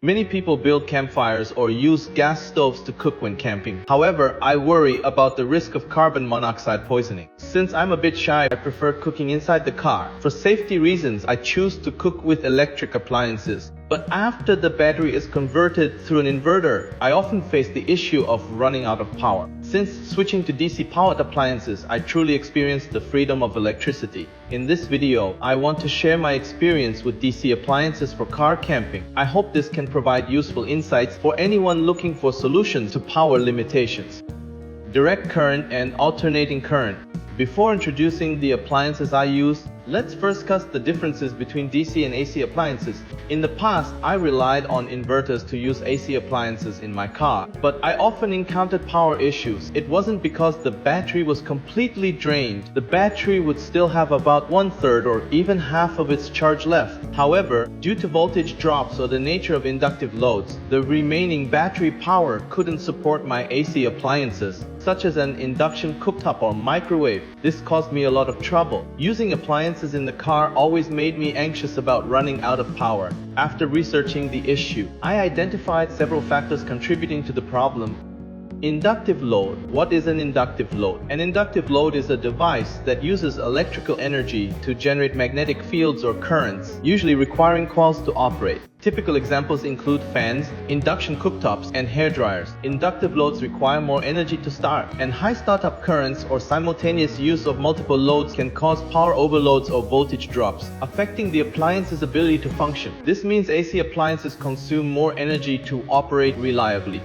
Many people build campfires or use gas stoves to cook when camping. However, I worry about the risk of carbon monoxide poisoning. Since I'm a bit shy, I prefer cooking inside the car. For safety reasons, I choose to cook with electric appliances. But after the battery is converted through an inverter, I often face the issue of running out of power. Since switching to DC-powered appliances, I truly experienced the freedom of electricity. In this video, I want to share my experience with DC appliances for car camping. I hope this can provide useful insights for anyone looking for solutions to power limitations. Direct current and alternating current. Before introducing the appliances I use, let's first discuss the differences between DC and AC appliances. In the past, I relied on inverters to use AC appliances in my car, but I often encountered power issues. It wasn't because the battery was completely drained. The battery would still have about 1/3 or even half of its charge left. However, due to voltage drops or the nature of inductive loads, the remaining battery power couldn't support my AC appliances, such as an induction cooktop or microwave. This caused me a lot of trouble. Using appliances in the car always made me anxious about running out of power. After researching the issue, I identified several factors contributing to the problem. Inductive load. What is an inductive load? An inductive load is a device that uses electrical energy to generate magnetic fields or currents, usually requiring coils to operate. Typical examples include fans, induction cooktops, and hairdryers. Inductive loads require more energy to start, and high startup currents or simultaneous use of multiple loads can cause power overloads or voltage drops, affecting the appliance's ability to function. This means AC appliances consume more energy to operate reliably.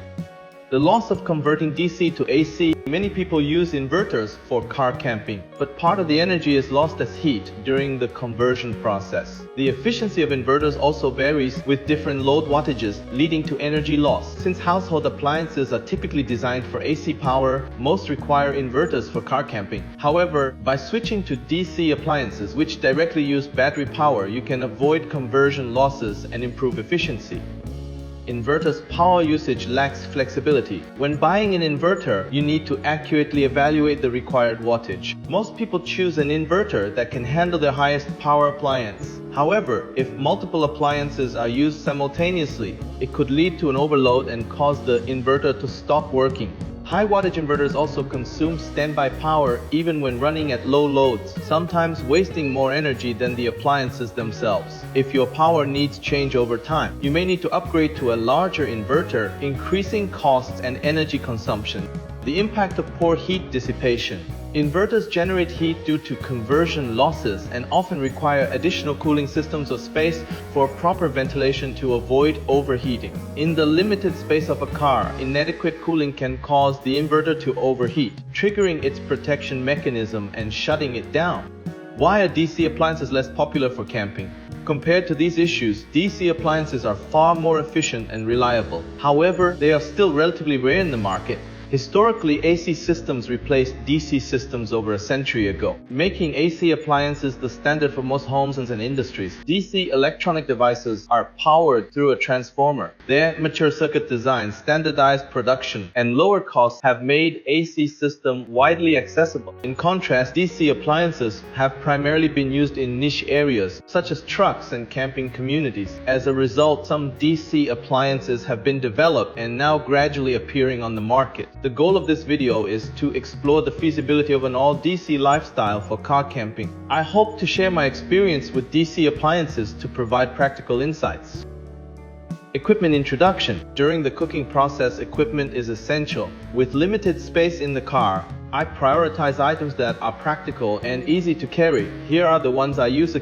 The loss of converting DC to AC. Many people use inverters for car camping, but part of the energy is lost as heat during the conversion process. The efficiency of inverters also varies with different load wattages, leading to energy loss. Since household appliances are typically designed for AC power, most require inverters for car camping. However, by switching to DC appliances, which directly use battery power, you can avoid conversion losses and improve efficiency. Inverters' power usage lacks flexibility. When buying an inverter, you need to accurately evaluate the required wattage. Most people choose an inverter that can handle their highest power appliance. However, if multiple appliances are used simultaneously, it could lead to an overload and cause the inverter to stop working. High wattage inverters also consume standby power even when running at low loads, sometimes wasting more energy than the appliances themselves. If your power needs change over time, you may need to upgrade to a larger inverter, increasing costs and energy consumption. The impact of poor heat dissipation. Inverters generate heat due to conversion losses and often require additional cooling systems or space for proper ventilation to avoid overheating. In the limited space of a car, inadequate cooling can cause the inverter to overheat, triggering its protection mechanism and shutting it down. Why are DC appliances less popular for camping? Compared to these issues, DC appliances are far more efficient and reliable. However, they are still relatively rare in the market. Historically, AC systems replaced DC systems over a century ago, making AC appliances the standard for most homes and industries. DC electronic devices are powered through a transformer. Their mature circuit design, standardized production, and lower costs have made AC system widely accessible. In contrast, DC appliances have primarily been used in niche areas, such as trucks and camping communities. As a result, some DC appliances have been developed and now gradually appearing on the market. The goal of this video is to explore the feasibility of an all-DC lifestyle for car camping. I hope to share my experience with DC appliances to provide practical insights. Equipment introduction. During the cooking process, equipment is essential. With limited space in the car, I prioritize items that are practical and easy to carry. Here are the ones I use.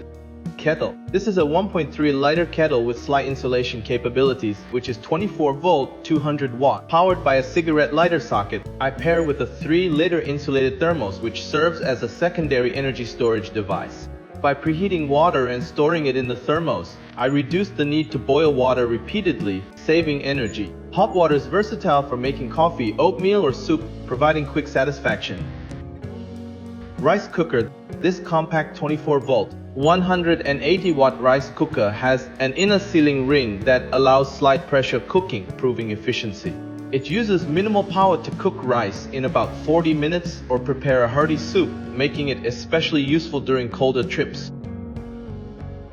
Kettle. This is a 1.3 liter kettle with slight insulation capabilities, which is 24 volt, 200 watt, powered by a cigarette lighter socket. I pair with a 3-liter insulated thermos, which serves as a secondary energy storage device. By preheating water and storing it in the thermos, I reduce the need to boil water repeatedly, saving energy. Hot water is versatile for making coffee, oatmeal, or soup, providing quick satisfaction. Rice cooker. This compact 24 volt, 180 watt rice cooker has an inner sealing ring that allows slight pressure cooking, improving efficiency. It uses minimal power to cook rice in about 40 minutes or prepare a hearty soup, making it especially useful during colder trips.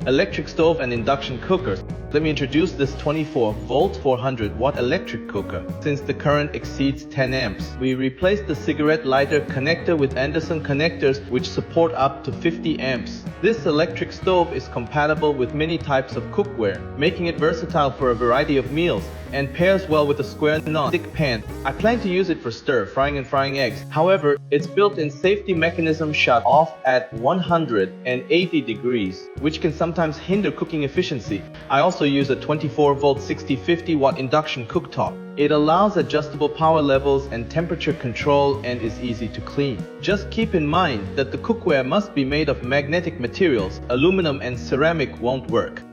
electric stove and induction cookers. Let me introduce this 24-volt 400-watt electric cooker. Since the current exceeds 10 amps, we replaced the cigarette lighter connector with Anderson connectors which support up to 50 amps. This electric stove is compatible with many types of cookware, making it versatile for a variety of meals, and pairs well with a square non-stick pan. I plan to use it for stir-frying and frying eggs. However, its built-in safety mechanism shut off at 180 degrees, which can sometimes hinder cooking efficiency. I also use a 24-volt 60-50-watt induction cooktop. It allows adjustable power levels and temperature control and is easy to clean. Just keep in mind that the cookware must be made of magnetic materials. Aluminum and ceramic won't work.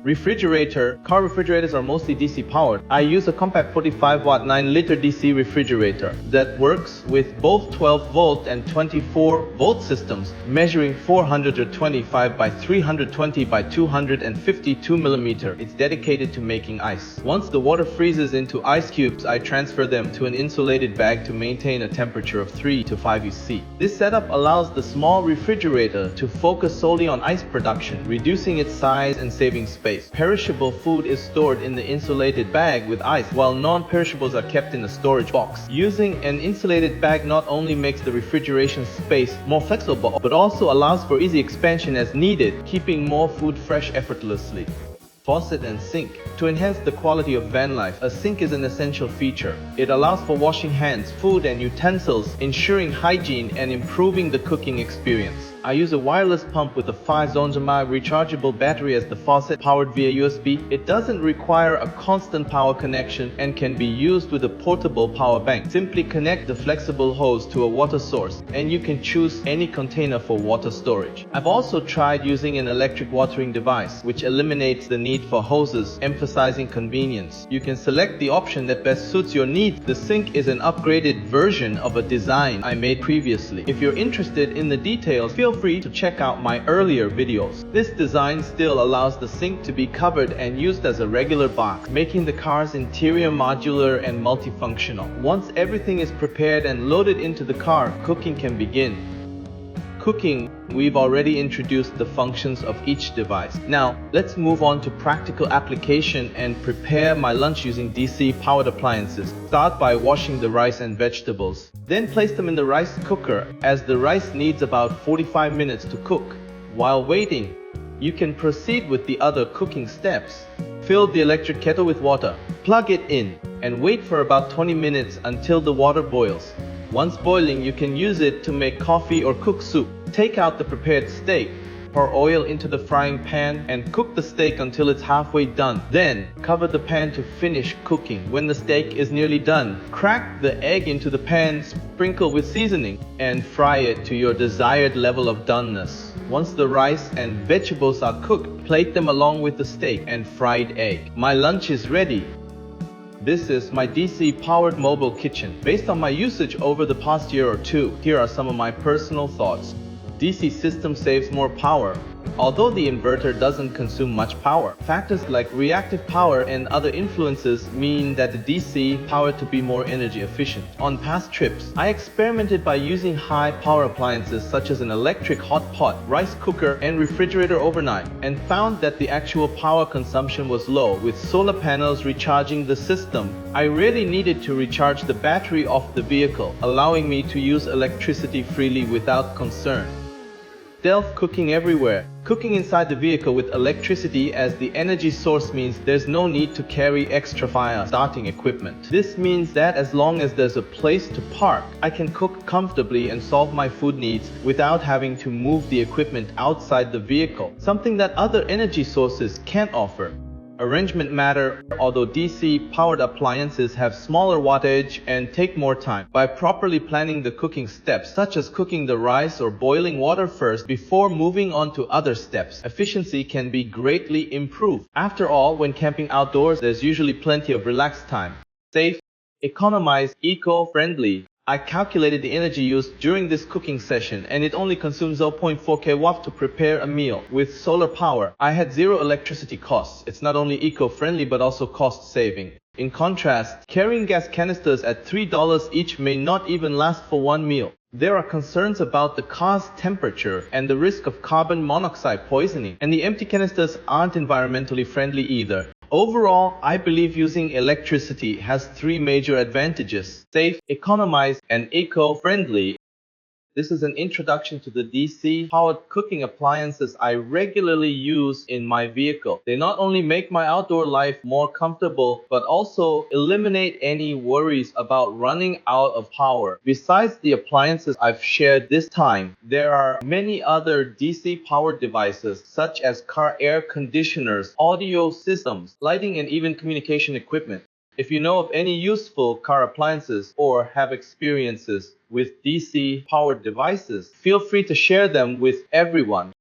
Refrigerator. Car refrigerators are mostly DC powered. I use a compact 45-watt 9-liter DC refrigerator that works with both 12-volt and 24-volt systems, measuring 425 by 320 by 252 mm. It's dedicated to making ice. Once the water freezes into ice cubes, I transfer them to an insulated bag to maintain a temperature of 3 to 5 UC. This setup allows the small refrigerator to focus solely on ice production, reducing its size and saving space. Perishable food is stored in the insulated bag with ice, while non-perishables are kept in a storage box. Using an insulated bag not only makes the refrigeration space more flexible, but also allows for easy expansion as needed, keeping more food fresh effortlessly. Faucet and sink. To enhance the quality of Vanlife, a sink is an essential feature. It allows for washing hands, food and utensils, ensuring hygiene and improving the cooking experience. I use a wireless pump with a 5-mAh rechargeable battery as the faucet, powered via USB. It doesn't require a constant power connection and can be used with a portable power bank. Simply connect the flexible hose to a water source and you can choose any container for water storage. I've also tried using an electric watering device, which eliminates the need for hoses, emphasizing convenience. You can select the option that best suits your needs. The sink is an upgraded version of a design I made previously. If you're interested in the details, feel free to check out my earlier videos. This design still allows the sink to be covered and used as a regular box, making the car's interior modular and multifunctional. Once everything is prepared and loaded into the car, cooking can begin. Cooking. We've already introduced the functions of each device. Now, let's move on to practical application and prepare my lunch using DC-powered appliances. Start by washing the rice and vegetables. Then place them in the rice cooker, as the rice needs about 45 minutes to cook. While waiting, you can proceed with the other cooking steps. Fill the electric kettle with water, plug it in, and wait for about 20 minutes until the water boils. Once boiling, you can use it to make coffee or cook soup. Take out the prepared steak, pour oil into the frying pan, and cook the steak until it's halfway done. Then, cover the pan to finish cooking. When the steak is nearly done, crack the egg into the pan, sprinkle with seasoning, and fry it to your desired level of doneness. Once the rice and vegetables are cooked, plate them along with the steak and fried egg. My lunch is ready. This is my DC-powered mobile kitchen. Based on my usage over the past year or two, here are some of my personal thoughts. DC system saves more power, although the inverter doesn't consume much power. Factors like reactive power and other influences mean that the DC powered to be more energy efficient. On past trips, I experimented by using high power appliances such as an electric hot pot, rice cooker, and refrigerator overnight, and found that the actual power consumption was low, with solar panels recharging the system. I really needed to recharge the battery of the vehicle, allowing me to use electricity freely without concern. Stealth cooking everywhere. Cooking inside the vehicle with electricity as the energy source means there's no need to carry extra fire starting equipment. This means that as long as there's a place to park, I can cook comfortably and solve my food needs without having to move the equipment outside the vehicle, something that other energy sources can't offer. Arrangement matter. Although DC-powered appliances have smaller wattage and take more time, by properly planning the cooking steps, such as cooking the rice or boiling water first before moving on to other steps, efficiency can be greatly improved. After all, when camping outdoors, there's usually plenty of relaxed time. Safe, economize, eco-friendly. I calculated the energy used during this cooking session and it only consumes 0.4 kW to prepare a meal. With solar power, I had zero electricity costs. It's not only eco-friendly but also cost-saving. In contrast, carrying gas canisters at $3 each may not even last for one meal. There are concerns about the car's temperature and the risk of carbon monoxide poisoning, and the empty canisters aren't environmentally friendly either. Overall, I believe using electricity has three major advantages: safe, economized, and eco-friendly. This is an introduction to the DC-powered cooking appliances I regularly use in my vehicle. They not only make my outdoor life more comfortable, but also eliminate any worries about running out of power. Besides the appliances I've shared this time, there are many other DC-powered devices such as car air conditioners, audio systems, lighting, and even communication equipment. If you know of any useful car appliances or have experiences with DC-powered devices, feel free to share them with everyone.